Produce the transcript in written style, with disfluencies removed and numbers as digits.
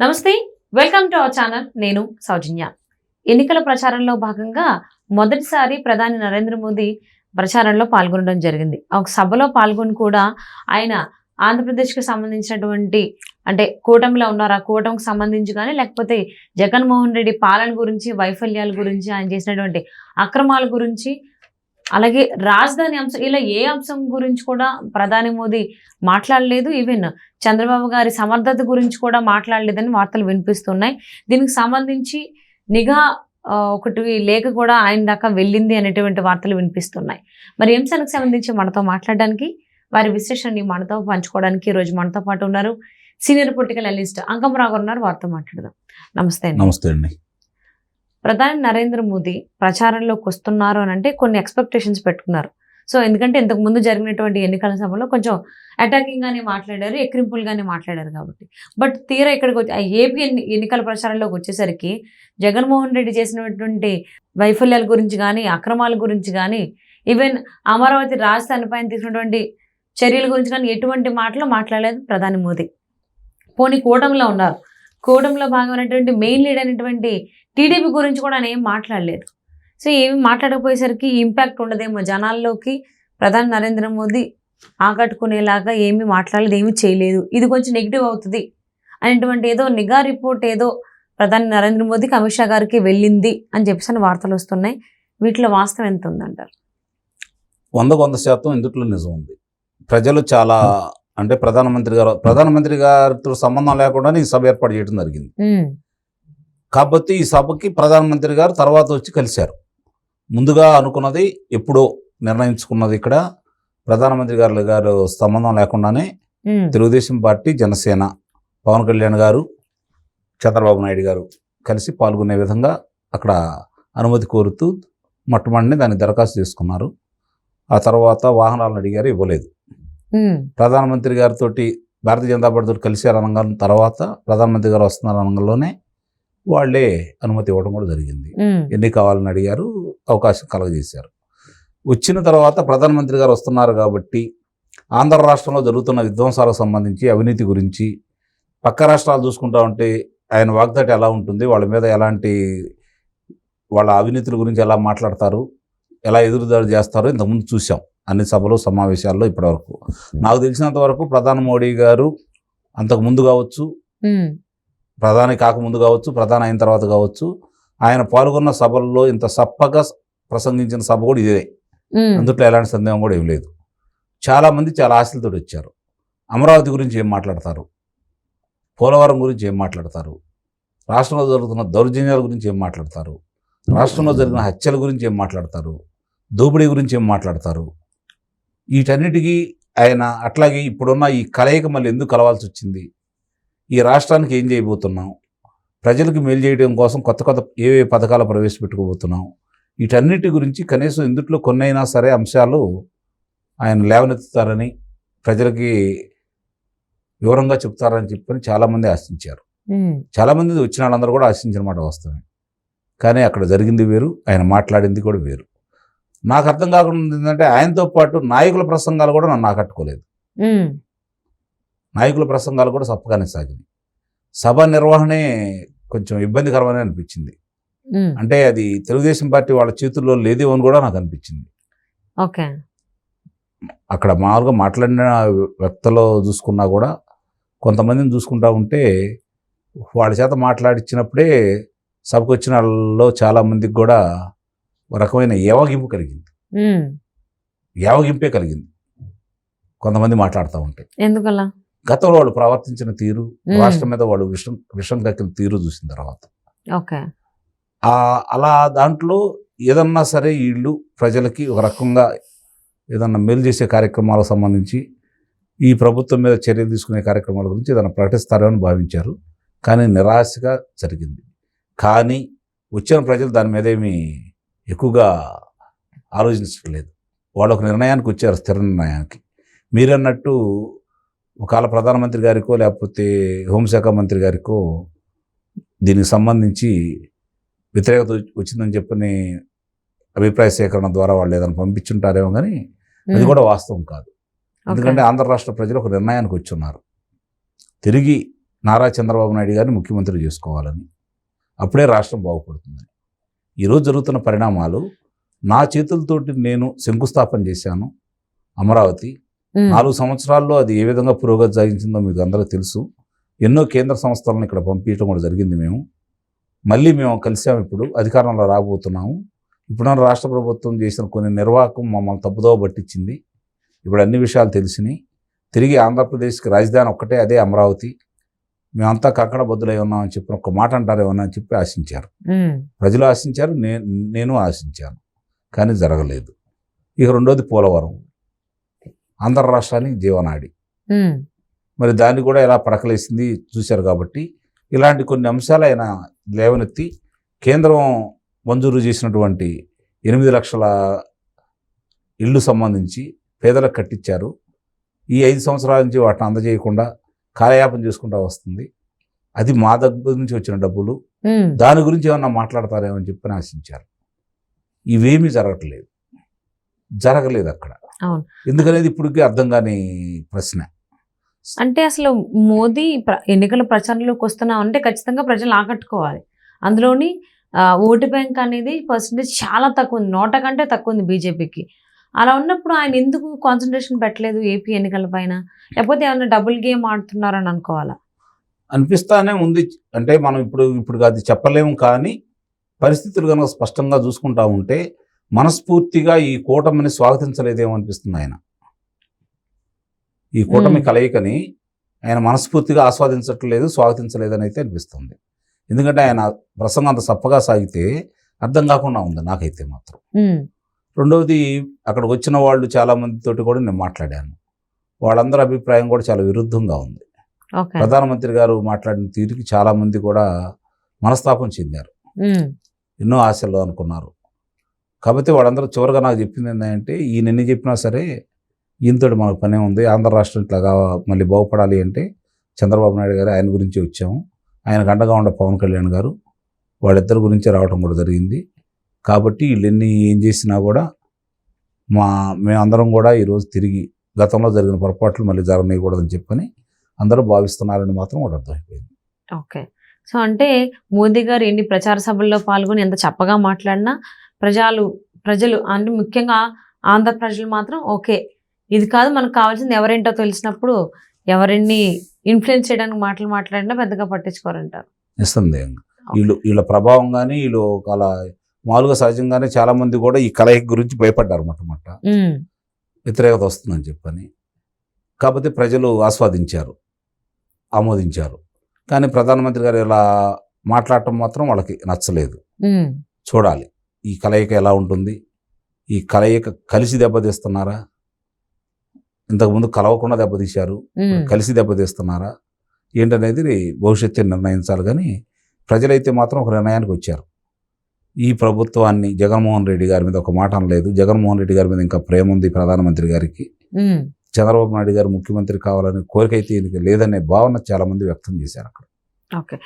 నమస్తే, welcome to our channel. నేను సౌజన్య. ఎన్నికల ప్రచారంలో భాగంగా మొదటిసారి ప్రధాని నరేంద్ర మోదీ ప్రచారంలో పాల్గొనడం జరిగింది. ఒక సభలో పాల్గొని కూడా ఆయన ఆంధ్రప్రదేశ్కి సంబంధించినటువంటి అంటే కూటమిలో ఉన్నారు, ఆ కూటమికి సంబంధించి కానీ లేకపోతే జగన్మోహన్ రెడ్డి పాలన గురించి, వైఫల్యాల గురించి, ఆయన చేసినటువంటి అక్రమాల గురించి, అలాగే రాజధాని అంశం, ఇలా ఏ అంశం గురించి కూడా ప్రధాని మోదీ మాట్లాడలేదు. ఈవెన్ చంద్రబాబు గారి సమర్థత గురించి కూడా మాట్లాడలేదని వార్తలు వినిపిస్తున్నాయి. దీనికి సంబంధించి నిఘా ఒకటి లేఖ కూడా ఆయన దాకా వెళ్ళింది అనేటువంటి వార్తలు వినిపిస్తున్నాయి. మరి ఈ అంశానికి సంబంధించి మనతో మాట్లాడడానికి, వారి విశ్లేషణని మనతో పంచుకోవడానికి ఈరోజు మనతో పాటు ఉన్నారు సీనియర్ పొలిటికల్ అనలిస్ట్ అంకమరావు గారు ఉన్నారు. వారితో మాట్లాడదాం. నమస్తే అండి. నమస్తే అండి. ప్రధాని నరేంద్ర మోదీ ప్రచారంలోకి వస్తున్నారు అని అంటే కొన్ని ఎక్స్పెక్టేషన్స్ పెట్టుకున్నారు. సో ఎందుకంటే ఇంతకు ముందు జరిగినటువంటి ఎన్నికల సభలో కొంచెం అటాకింగ్ గానే మాట్లాడారు, ఎక్రింపుల్గానే మాట్లాడారు కాబట్టి. బట్ తీరా ఇక్కడికి వచ్చి ఏపీ ఎన్నికల ప్రచారంలోకి వచ్చేసరికి జగన్మోహన్ రెడ్డి చేసినటువంటి వైఫల్యాల గురించి కానీ, అక్రమాల గురించి కానీ, ఈవెన్ అమరావతి రాజధాని పైన తీసుకున్నటువంటి చర్యల గురించి కానీ ఎటువంటి మాటలు మాట్లాడలేదు ప్రధాని మోదీ. పోనీ కూటమిలో ఉన్నారు, కూటమిలో భాగమైనటువంటి మెయిన్ లీడ్ అయినటువంటి టీడీపీ గురించి కూడా ఆయన ఏం మాట్లాడలేదు. సో ఏమి మాట్లాడకపోయేసరికి ఇంపాక్ట్ ఉండదేమో జనాల్లోకి, ప్రధాని నరేంద్ర మోదీ ఆకట్టుకునేలాగా ఏమీ మాట్లాడలేదు, ఏమీ చేయలేదు, ఇది కొంచెం నెగిటివ్ అవుతుంది అనేటువంటి ఏదో నిఘా రిపోర్ట్ ఏదో ప్రధాని నరేంద్ర మోదీకి అమిత్ షా గారికి వెళ్ళింది అని చెప్పేసి వార్తలు వస్తున్నాయి. వీటిలో వాస్తవం ఎంత ఉందంటారు? 100% ఇందుట్లో నిజం ఉంది. ప్రజలు చాలా అంటే ప్రధానమంత్రి గారితో సంబంధం లేకుండానే ఈ సభ ఏర్పాటు చేయడం జరిగింది. కాబట్టి ఈ సభకి ప్రధానమంత్రి గారు తర్వాత వచ్చి కలిశారు. ముందుగా అనుకున్నది ఎప్పుడో నిర్ణయించుకున్నది ఇక్కడ ప్రధానమంత్రి గారు సంబంధం లేకుండానే తెలుగుదేశం పార్టీ, జనసేన, పవన్ కళ్యాణ్ గారు, చంద్రబాబు నాయుడు గారు కలిసి పాల్గొనే విధంగా అక్కడ అనుమతి కోరుతూ మొట్టమొదటి దాన్ని దరఖాస్తు చేసుకున్నారు. ఆ తర్వాత వాహనాలను అడిగారు, ఇవ్వలేదు. ప్రధానమంత్రి గారితో భారతీయ జనతా పార్టీతో కలిశారు అనగానే తర్వాత ప్రధానమంత్రి గారు వస్తున్నారు అనగానే వాళ్ళే అనుమతి ఇవ్వడం కూడా జరిగింది. ఎన్ని కావాలని అడిగారు, అవకాశం కలగజేశారు. వచ్చిన తర్వాత ప్రధానమంత్రి గారు వస్తున్నారు కాబట్టి ఆంధ్ర రాష్ట్రంలో జరుగుతున్న విధ్వంసాలకు సంబంధించి, అవినీతి గురించి, పక్క రాష్ట్రాలు చూసుకుంటా ఉంటే ఆయన వాగ్దాటి ఎలా ఉంటుంది, వాళ్ళ మీద ఎలాంటి వాళ్ళ అవినీతుల గురించి ఎలా మాట్లాడతారు, ఎలా ఎదురుదాడి చేస్తారో ఇంతకుముందు చూసాం అన్ని సభలు, సమావేశాల్లో. ఇప్పటివరకు నాకు తెలిసినంత వరకు ప్రధాని మోడీ గారు అంతకు ముందు కావచ్చు, ప్రధాని కాకముందు కావచ్చు, ప్రధాని అయిన తర్వాత కావచ్చు, ఆయన పాల్గొన్న సభల్లో ఇంత సప్పగా ప్రసంగించిన సభ కూడా ఇదే. అందుట్లో ఎలాంటి సందేహం కూడా ఏం లేదు. చాలామంది చాలా ఆశలతో వచ్చారు. అమరావతి గురించి ఏం మాట్లాడతారు, పోలవరం గురించి ఏం మాట్లాడతారు, రాష్ట్రంలో జరుగుతున్న దౌర్జన్యాల గురించి ఏం మాట్లాడతారు, రాష్ట్రంలో జరిగిన హత్యల గురించి ఏం మాట్లాడతారు, దోపిడీ గురించి ఏం మాట్లాడతారు, వీటన్నిటికీ ఆయన అట్లాగే ఇప్పుడున్న ఈ కలయిక మళ్ళీ ఎందుకు కలవాల్సి వచ్చింది, ఈ రాష్ట్రానికి ఏం చేయబోతున్నాం, ప్రజలకు మేలు చేయడం కోసం కొత్త కొత్త ఏ పథకాలు ప్రవేశపెట్టుకోబోతున్నాం, వీటన్నిటి గురించి కనీసం ఇందుట్లో కొన్నైనా సరే అంశాలు ఆయన లేవనెత్తుతారని, ప్రజలకి వివరంగా చెప్తారని చెప్పని చాలామంది ఆశించారు. చాలామంది వచ్చిన వాళ్ళందరూ కూడా ఆశించిన మాట వస్తుంది. కానీ అక్కడ జరిగింది వేరు, ఆయన మాట్లాడింది కూడా వేరు. నాకు అర్థం కాకుండా ఏంటంటే ఆయనతో పాటు నాయకుల ప్రసంగాలు కూడా నన్ను ఆకట్టుకోలేదు. నాయకుల ప్రసంగాలు కూడా సప్పగానే సాగింది. సభ నిర్వహణే కొంచెం ఇబ్బందికరమని అనిపించింది. అంటే అది తెలుగుదేశం పార్టీ వాళ్ళ చేతుల్లో లేదేమో అని కూడా నాకు అనిపించింది. ఓకే, అక్కడ మామూలుగా మాట్లాడిన వ్యక్తులు చూసుకున్నా కూడా కొంతమందిని చూసుకుంటా ఉంటే వాళ్ళ చేత మాట్లాడించినప్పుడే సభకు వచ్చిన వాళ్ళలో చాలామందికి కూడా ఒక రకమైన ఏవగింపు కలిగింది. ఏవగింపే కలిగింది కొంతమంది మాట్లాడుతూ ఉంటే. ఎందుకలా? గతంలో వాళ్ళు ప్రవర్తించిన తీరు, రాష్ట్రం మీద వాళ్ళు విషం కక్కిన తీరు చూసిన తర్వాత అలా దాంట్లో ఏదన్నా సరే వీళ్ళు ప్రజలకి ఒక రకంగా ఏదన్నా మేలు చేసే కార్యక్రమాలకు సంబంధించి, ఈ ప్రభుత్వం మీద చర్యలు తీసుకునే కార్యక్రమాల గురించి ఏదైనా ప్రకటిస్తారని భావించారు. కానీ నిరాశగా జరిగింది. కానీ వచ్చిన ప్రజలు దాని మీద ఏమీ ఎక్కువగా ఆలోచించట్లేదు. వాళ్ళు ఒక నిర్ణయానికి వచ్చారు, స్థిర నిర్ణయానికి. మీరన్నట్టు ఒకవేళ ప్రధానమంత్రి గారికో లేకపోతే హోంశాఖ మంత్రి గారికో దీనికి సంబంధించి వ్యతిరేకత వచ్చిందని చెప్పని అభిప్రాయ సేకరణ ద్వారా వాళ్ళు ఏదైనా పంపించుంటారేమో, కానీ అది కూడా వాస్తవం కాదు. ఎందుకంటే ఆంధ్ర రాష్ట్ర ప్రజలు ఒక నిర్ణయానికి వచ్చి ఉన్నారు. తిరిగి నారా చంద్రబాబు నాయుడు గారిని ముఖ్యమంత్రి చేసుకోవాలని, అప్పుడే రాష్ట్రం బాగుపడుతుందని. ఈరోజు జరుగుతున్న పరిణామాలు, నా చేతులతోటి నేను శంకుస్థాపన చేశాను అమరావతి. 4 సంవత్సరాల్లో అది ఏ విధంగా పురోగతి సాగించిందో మీకు అందరికీ తెలుసు. ఎన్నో కేంద్ర సంస్థలను ఇక్కడ పంపించడం కూడా జరిగింది. మళ్ళీ మేము కలిసాము, ఇప్పుడు అధికారంలో రాబోతున్నాము. ఇప్పుడున్న రాష్ట్ర ప్రభుత్వం చేసిన కొన్ని నిర్వాహకం మమ్మల్ని తప్పుదోవ పట్టించింది. ఇప్పుడు అన్ని విషయాలు తెలిసినాయి. తిరిగి ఆంధ్రప్రదేశ్కి రాజధాని ఒక్కటే, అదే అమరావతి. మేమంతా కక్కడ బద్దులై ఉన్నామని చెప్పిన ఒక మాట అంటారేమన్నా అని చెప్పి ఆశించారు. ప్రజలు ఆశించారు, నేను ఆశించాను, కానీ జరగలేదు. ఇక రెండోది పోలవరం, ఆంధ్ర రాష్ట్రానికి జీవనాడి. మరి దాన్ని కూడా ఎలా పడకలేసింది చూశారు. కాబట్టి ఇలాంటి కొన్ని అంశాలు ఆయన లేవనెత్తి కేంద్రం మంజూరు చేసినటువంటి 8 లక్షల ఇళ్ళు సంబంధించి పేదలకు కట్టించారు. ఈ 5 సంవత్సరాల నుంచి వాటిని అందజేయకుండా కాలయాపన చేసుకుంటూ వస్తుంది. అది మా దగ్గర నుంచి వచ్చిన డబ్బులు, దాని గురించి ఏమన్నా మాట్లాడతారేమని చెప్పని ఆశించారు. ఇవేమీ జరగలేదు అక్కడ. ఎందుకనేది ఇప్పటికీ అర్థం కాని ప్రశ్న. అంటే అసలు మోదీ ఎన్నికల ప్రచారంలోకి వస్తున్నాం అంటే ఖచ్చితంగా ప్రజలు ఆకట్టుకోవాలి. అందులోని ఓటు బ్యాంక్ అనేది పర్సంటేజ్ చాలా తక్కువ ఉంది, 100 కంటే తక్కువ ఉంది బీజేపీకి. అలా ఉన్నప్పుడు ఆయన ఎందుకు కాన్సన్ట్రేషన్ పెట్టలేదు ఏపీ ఎన్నికల పైన? లేకపోతే ఏమైనా డబుల్ గేమ్ ఆడుతున్నారని అనుకోవాలా? అనిపిస్తానే ఉంది. అంటే మనం ఇప్పుడు అది చెప్పలేము, కానీ పరిస్థితులు కనుక స్పష్టంగా చూసుకుంటా ఉంటే మనస్ఫూర్తిగా ఈ కూటమిని స్వాగతించలేదేమో అనిపిస్తుంది ఆయన. ఈ కూటమి కలయికని ఆయన మనస్ఫూర్తిగా ఆస్వాదించట్లేదు, స్వాగతించలేదని అయితే అనిపిస్తుంది. ఎందుకంటే ఆయన ప్రసంగం అంత సప్పగా సాగితే అర్థం కాకుండా ఉంది నాకైతే మాత్రం. రెండవది, అక్కడికి వచ్చిన వాళ్ళు చాలా మందితోటి కూడా నేను మాట్లాడాను. వాళ్ళందరి అభిప్రాయం కూడా చాలా విరుద్ధంగా ఉంది. ప్రధానమంత్రి గారు మాట్లాడిన తీరుకి చాలా మంది కూడా మనస్తాపం చెందారు, ఎన్నో ఆశలు అనుకున్నారు. కాబట్టి వాళ్ళందరూ చివరిగా నాకు చెప్పింది ఏంటంటే, ఈయన ఎన్ని చెప్పినా సరే ఈయనతో మనకు పనే ఉంది, ఆంధ్ర రాష్ట్రం ఇట్లాగా మళ్ళీ బాగుపడాలి అంటే చంద్రబాబు నాయుడు గారు, ఆయన గురించి వచ్చాము, ఆయనకు అండగా ఉండే పవన్ కళ్యాణ్ గారు, వాళ్ళిద్దరి గురించి రావడం కూడా జరిగింది. కాబట్టి వీళ్ళెన్ని ఏం చేసినా కూడా మేమందరం కూడా ఈరోజు తిరిగి గతంలో జరిగిన పొరపాట్లు మళ్ళీ జరగనీయకూడదని చెప్పని అందరూ భావిస్తున్నారని మాత్రం కూడా అర్థమైపోయింది. ఓకే. సో అంటే మోదీ గారు ఎన్ని ప్రచార సభల్లో పాల్గొని ఎంత చప్పగా మాట్లాడినా ప్రజలు అంటే ముఖ్యంగా ఆంధ్ర ప్రజలు మాత్రం ఓకే, ఇది కాదు మనకు కావాల్సింది ఎవరేంటో తెలిసినప్పుడు ఎవరిని ఇన్ఫ్లుయెన్స్ చేయడానికి మాటలు మాట్లాడినా పెద్దగా పట్టించుకోరంటారు. నిస్సందేహంగా వీళ్ళ ప్రభావం కానీ, వీళ్ళు అలా మామూలుగా సహజంగానే చాలా మంది కూడా ఈ కలయిక గురించి భయపడ్డారు మొట్టమొదట, వ్యతిరేకత వస్తుందని చెప్పని. కాకపోతే ప్రజలు ఆస్వాదించారు, ఆమోదించారు. కానీ ప్రధానమంత్రి గారు ఇలా మాట్లాడటం మాత్రం వాళ్ళకి నచ్చలేదు. చూడాలి ఈ కలయిక ఎలా ఉంటుంది, ఈ కలయిక కలిసి దెబ్బతీస్తున్నారా, ఇంతకుముందు కలవకుండా దెబ్బతీశారు, కలిసి దెబ్బతీస్తున్నారా ఏంటనేది భవిష్యత్తు నిర్ణయించాలి. కానీ ప్రజలైతే మాత్రం ఒక నిర్ణయానికి వచ్చారు. ఈ ప్రభుత్వాన్ని జగన్మోహన్ రెడ్డి గారి మీద ఒక మాట అనలేదు. జగన్మోహన్ రెడ్డి గారి మీద ఇంకా ప్రేమ ఉంది ప్రధానమంత్రి గారికి. చంద్రబాబు నాయుడు గారు ముఖ్యమంత్రి కావాలనే కోరిక అయితే లేదనే భావన చాలా మంది వ్యక్తం చేశారు అక్కడ. ఓకే.